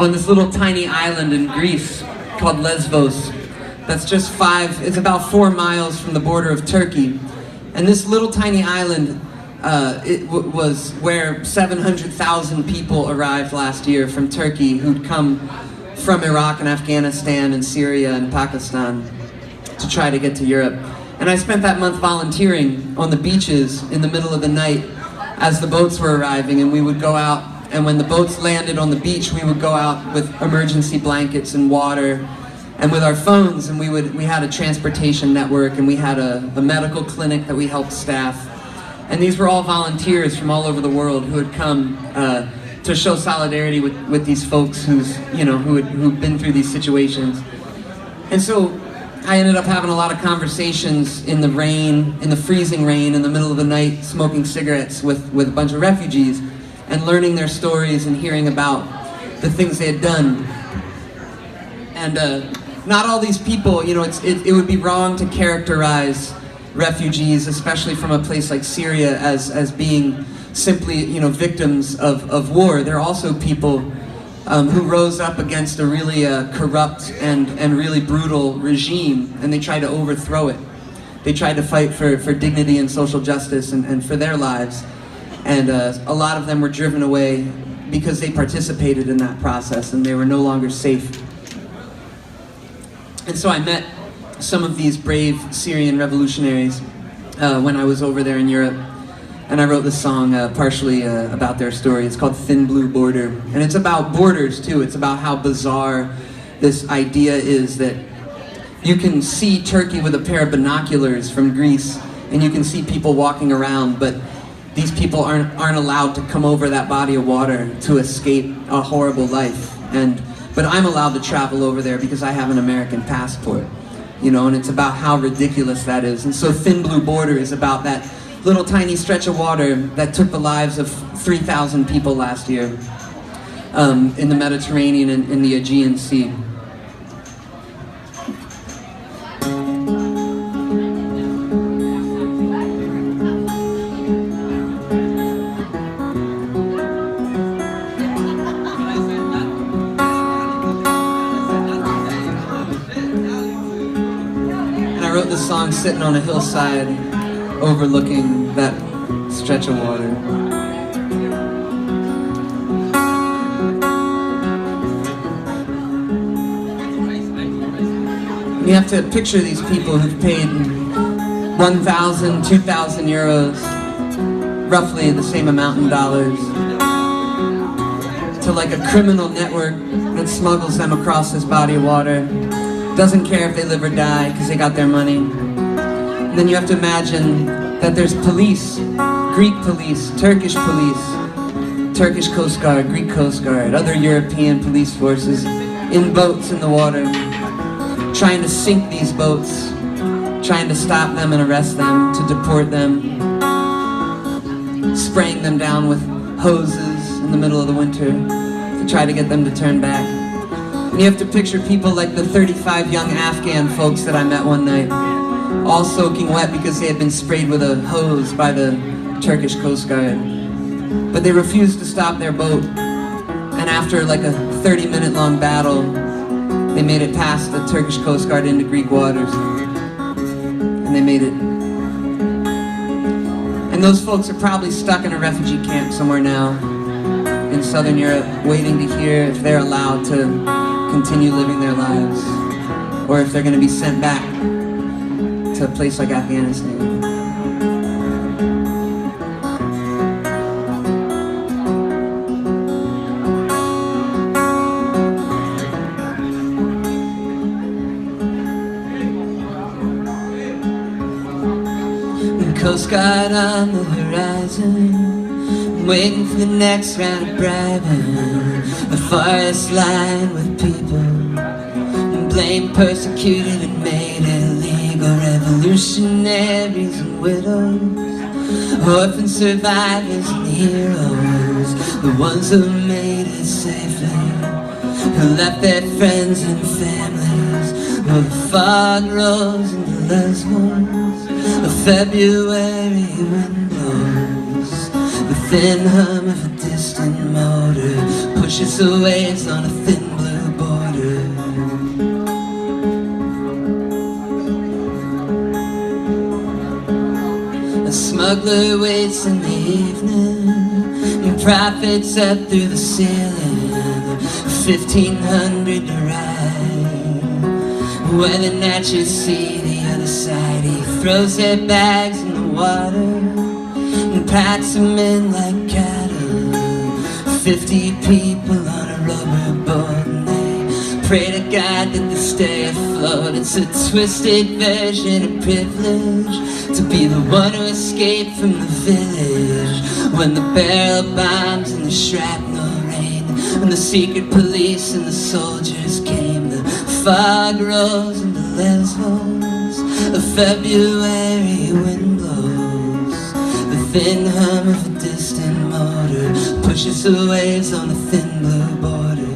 on this little tiny island in Greece called Lesvos. That's just it's about 4 miles from the border of Turkey. And this little tiny island was where 700,000 people arrived last year from Turkey who'd come from Iraq and Afghanistan and Syria and Pakistan to try to get to Europe. And I spent that month volunteering on the beaches in the middle of the night as the boats were arriving, and we would go out, and when the boats landed on the beach, we would go out with emergency blankets and water and with our phones, and we had a transportation network, and we had a medical clinic that we helped staff. And these were all volunteers from all over the world who had come to show solidarity with these folks who'd been through these situations. And so I ended up having a lot of conversations in the rain, in the freezing rain, in the middle of the night, smoking cigarettes with a bunch of refugees and learning their stories and hearing about the things they had done. And not all these people, it would be wrong to characterize refugees, especially from a place like Syria, as being simply, victims of war. They're also people who rose up against a really corrupt and really brutal regime, and they tried to overthrow it. They tried to fight for dignity and social justice and for their lives. And a lot of them were driven away because they participated in that process and they were no longer safe. And so I met some of these brave Syrian revolutionaries when I was over there in Europe. And I wrote this song partially about their story. It's called Thin Blue Border. And it's about borders too. It's about how bizarre this idea is that you can see Turkey with a pair of binoculars from Greece, and you can see people walking around, but these people aren't allowed to come over that body of water to escape a horrible life. But I'm allowed to travel over there because I have an American passport, and it's about how ridiculous that is. And so Thin Blue Border is about that little tiny stretch of water that took the lives of 3,000 people last year in the Mediterranean and in the Aegean Sea. And I wrote this song sitting on a hillside overlooking that stretch of water. You have to picture these people who've paid 1,000, 2,000 euros, roughly the same amount in dollars, to like a criminal network that smuggles them across this body of water. Doesn't care if they live or die because they got their money. And then you have to imagine that there's police, Greek police, Turkish Coast Guard, Greek Coast Guard, other European police forces in boats in the water, trying to sink these boats, trying to stop them and arrest them, to deport them, spraying them down with hoses in the middle of the winter to try to get them to turn back. And you have to picture people like the 35 young Afghan folks that I met one night, all soaking wet because they had been sprayed with a hose by the Turkish Coast Guard. But they refused to stop their boat, and after like a 30-minute long battle, they made it past the Turkish Coast Guard into Greek waters, and they made it. And those folks are probably stuck in a refugee camp somewhere now in Southern Europe, waiting to hear if they're allowed to continue living their lives, or if they're going to be sent back to a place like Afghanistan. The Coast Guard on the horizon, waiting for the next round of bribing. The forest lined with people, blamed, persecuted, and made illegal. Revolutionaries and widows, orphans, survivors, and heroes, the ones who made it safely, who left their friends and families. Oh, the fog rolls into Lesvos, a February wind blows, the thin hum of a distant motor pushes the waves on a thin smuggler waits in the evening and profits up through the ceiling. 1,500 to ride. When the Natchez see the other side, he throws their bags in the water and packs them in like cattle. 50 people on a rubber boat, and they pray to God that they stay afloat. It's a twisted version of privilege to be the one who escaped from the village. When the barrel bombs and the shrapnel rained, when the secret police and the soldiers came, the fog rose into Lesvos. A February wind blows, the thin hum of a distant motor pushes the waves on a thin blue border.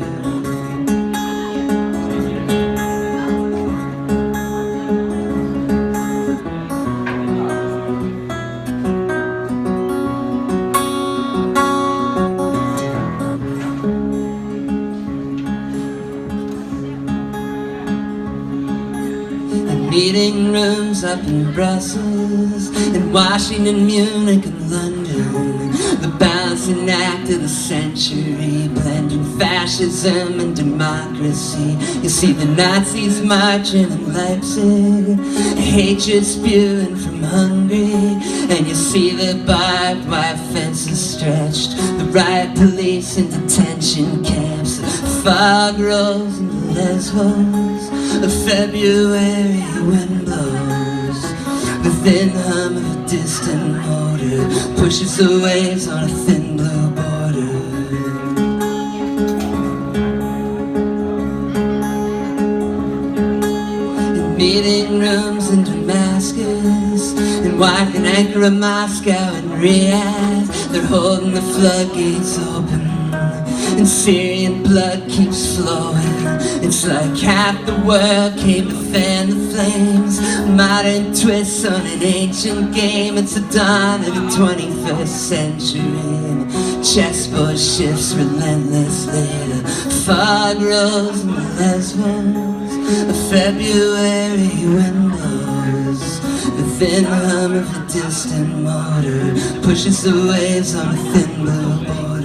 Meeting rooms up in Brussels, in Washington, Munich and London. The balancing act of the century, blending fascism and democracy. You see the Nazis marching in Leipzig, hatred spewing from Hungary, and you see the barbed wire fences stretched, the riot police in detention camps. The fog rolls into Lesvos, a February wind blows, the thin hum of a distant motor pushes the waves on a thin blue border. In meeting rooms in Damascus, in White and Ankara, Moscow and Riyadh, they're holding the floodgates open, and Syrian blood keeps flowing. It's like half the world came to fan the flames. Modern twists on an ancient game. It's the dawn of the 21st century, and the chessboard shifts relentlessly. The fog rolls in the Lesvos, a February wind blows, the thin hum of a distant motor pushes the waves on a thin blue border.